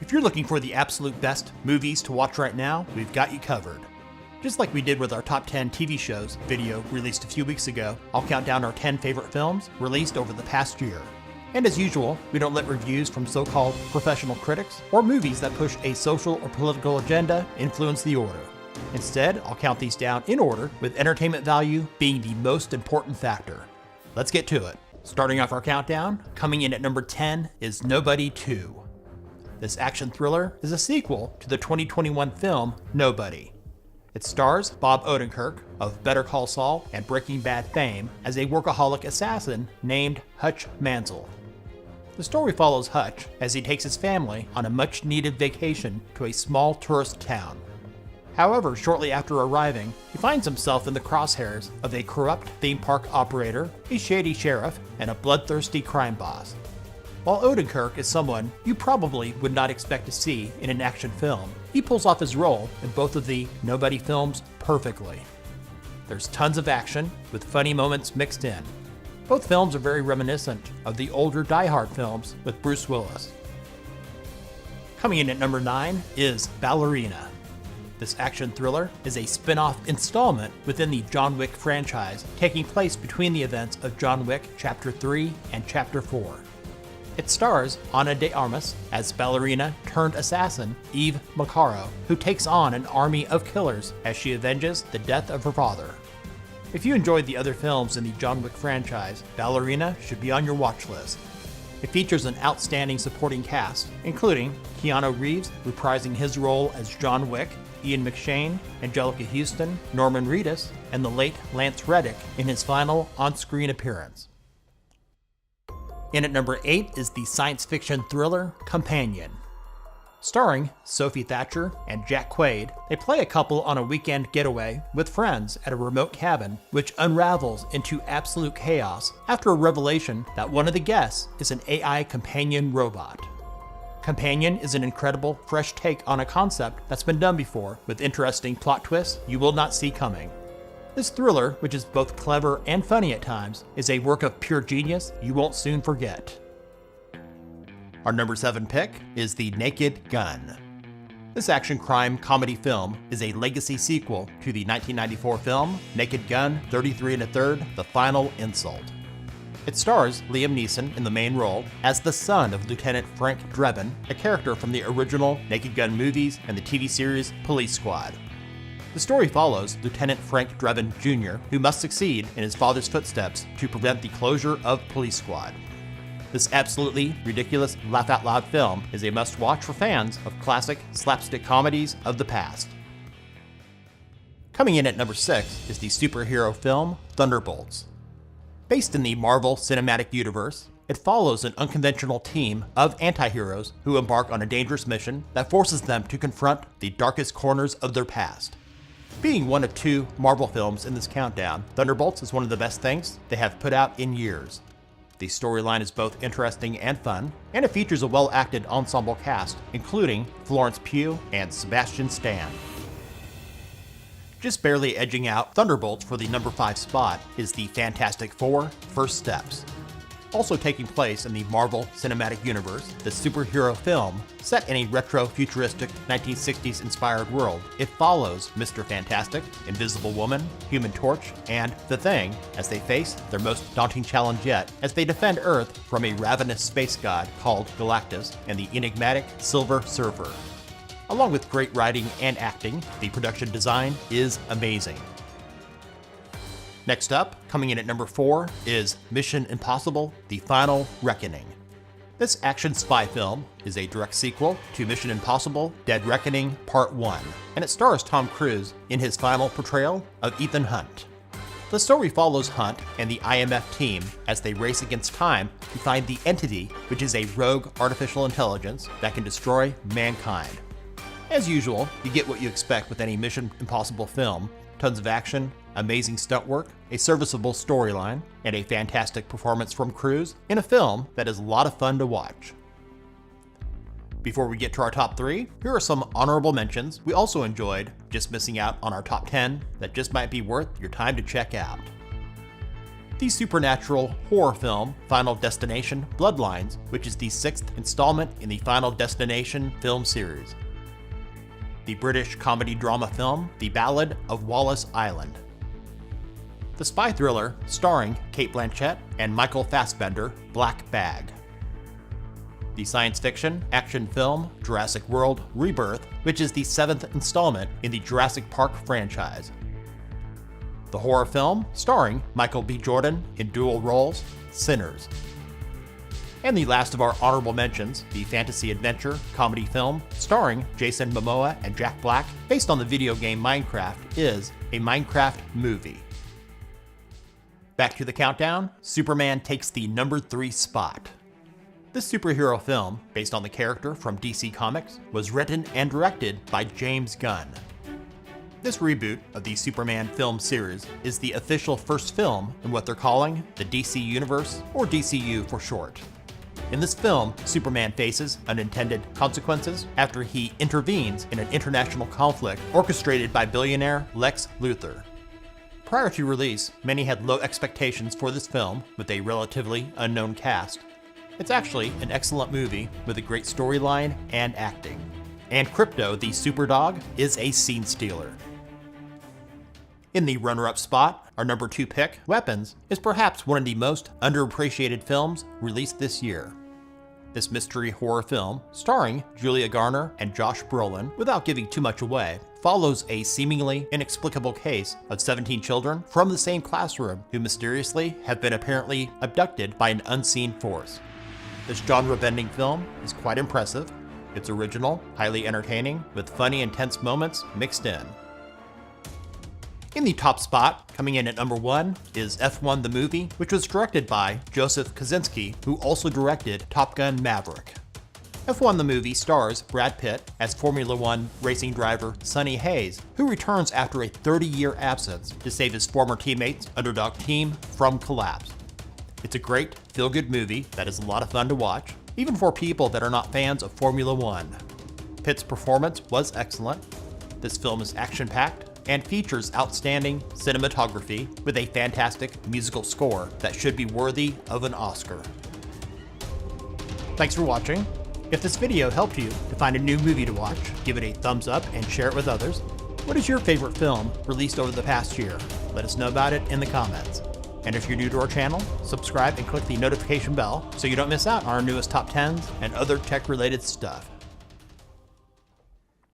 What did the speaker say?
If you're looking for the absolute best movies to watch right now, we've got you covered. Just like we did with our top 10 TV shows video released a few weeks ago, I'll count down our 10 favorite films released over the past year. And as usual, we don't let reviews from so-called professional critics or movies that push a social or political agenda influence the order. Instead, I'll count these down in order, with entertainment value being the most important factor. Let's get to it. Starting off our countdown, coming in at number 10 is Nobody 2. This action thriller is a sequel to the 2021 film Nobody. It stars Bob Odenkirk of Better Call Saul and Breaking Bad fame as a workaholic assassin named Hutch Mansell. The story follows Hutch as he takes his family on a much-needed vacation to a small tourist town. However, shortly after arriving, he finds himself in the crosshairs of a corrupt theme park operator, a shady sheriff, and a bloodthirsty crime boss. While Odenkirk is someone you probably would not expect to see in an action film, he pulls off his role in both of the Nobody films perfectly. There's tons of action, with funny moments mixed in. Both films are very reminiscent of the older Die Hard films with Bruce Willis. Coming in at number 9 is Ballerina. This action thriller is a spin-off installment within the John Wick franchise, taking place between the events of John Wick Chapter 3 and Chapter 4. It stars Ana de Armas as ballerina-turned-assassin Eve Macaro, who takes on an army of killers as she avenges the death of her father. If you enjoyed the other films in the John Wick franchise, Ballerina should be on your watch list. It features an outstanding supporting cast, including Keanu Reeves reprising his role as John Wick, Ian McShane, Angelica Houston, Norman Reedus, and the late Lance Reddick in his final on-screen appearance. In at number 8 is the science fiction thriller Companion. Starring Sophie Thatcher and Jack Quaid, they play a couple on a weekend getaway with friends at a remote cabin, which unravels into absolute chaos after a revelation that one of the guests is an AI companion robot. Companion is an incredible, fresh take on a concept that's been done before, with interesting plot twists you will not see coming. This thriller, which is both clever and funny at times, is a work of pure genius you won't soon forget. Our number 7 pick is The Naked Gun. This action crime comedy film is a legacy sequel to the 1994 film Naked Gun 33 1/3 The Final Insult. It stars Liam Neeson in the main role as the son of Lieutenant Frank Drebin, a character from the original Naked Gun movies and the TV series Police Squad. The story follows Lieutenant Frank Drebin Jr., who must succeed in his father's footsteps to prevent the closure of Police Squad. This absolutely ridiculous laugh-out-loud film is a must-watch for fans of classic slapstick comedies of the past. Coming in at number 6 is the superhero film Thunderbolts. Based in the Marvel Cinematic Universe, it follows an unconventional team of anti-heroes who embark on a dangerous mission that forces them to confront the darkest corners of their past. Being one of 2 Marvel films in this countdown, Thunderbolts is one of the best things they have put out in years. The storyline is both interesting and fun, and it features a well-acted ensemble cast, including Florence Pugh and Sebastian Stan. Just barely edging out Thunderbolts for the number 5 spot is the Fantastic Four: First Steps. Also taking place in the Marvel Cinematic Universe, the superhero film, set in a retro-futuristic 1960s-inspired world, it follows Mr. Fantastic, Invisible Woman, Human Torch, and The Thing as they face their most daunting challenge yet as they defend Earth from a ravenous space god called Galactus and the enigmatic Silver Surfer. Along with great writing and acting, the production design is amazing. Next up, coming in at number 4, is Mission Impossible: The Final Reckoning. This action spy film is a direct sequel to Mission Impossible: Dead Reckoning Part 1, and it stars Tom Cruise in his final portrayal of Ethan Hunt. The story follows Hunt and the IMF team as they race against time to find the Entity, which is a rogue artificial intelligence that can destroy mankind. As usual, you get what you expect with any Mission Impossible film: tons of action, amazing stunt work, a serviceable storyline, and a fantastic performance from Cruise in a film that is a lot of fun to watch. Before we get to our top 3, here are some honorable mentions we also enjoyed, just missing out on our top 10 that just might be worth your time to check out. The supernatural horror film Final Destination Bloodlines, which is the 6th installment in the Final Destination film series. The British comedy drama film The Ballad of Wallace Island. The spy thriller starring Cate Blanchett and Michael Fassbender, Black Bag. The science fiction action film Jurassic World Rebirth, which is the 7th installment in the Jurassic Park franchise. The horror film starring Michael B. Jordan in dual roles, Sinners. And the last of our honorable mentions, the fantasy adventure comedy film starring Jason Momoa and Jack Black, based on the video game Minecraft, is a Minecraft movie. Back to the countdown, Superman takes the number 3 spot. This superhero film, based on the character from DC Comics, was written and directed by James Gunn. This reboot of the Superman film series is the official first film in what they're calling the DC Universe, or DCU for short. In this film, Superman faces unintended consequences after he intervenes in an international conflict orchestrated by billionaire Lex Luthor. Prior to release, many had low expectations for this film with a relatively unknown cast. It's actually an excellent movie with a great storyline and acting. And Krypto the Superdog is a scene stealer. In the runner-up spot, our number 2 pick, Weapons, is perhaps one of the most underappreciated films released this year. This mystery horror film, starring Julia Garner and Josh Brolin, without giving too much away, follows a seemingly inexplicable case of 17 children from the same classroom who mysteriously have been apparently abducted by an unseen force. This genre-bending film is quite impressive. It's original, highly entertaining, with funny and tense moments mixed in. In the top spot, coming in at number 1, is F1 the Movie, which was directed by Joseph Kosinski, who also directed Top Gun Maverick. F1 the Movie stars Brad Pitt as Formula One racing driver Sonny Hayes, who returns after a 30-year absence to save his former teammates' underdog team from collapse. It's a great, feel-good movie that is a lot of fun to watch, even for people that are not fans of Formula One. Pitt's performance was excellent. This film is action-packed and features outstanding cinematography with a fantastic musical score that should be worthy of an Oscar. Thanks for watching. If this video helped you to find a new movie to watch, give it a thumbs up and share it with others. What is your favorite film released over the past year? Let us know about it in the comments. And if you're new to our channel, subscribe and click the notification bell so you don't miss out on our newest top 10s and other tech-related stuff.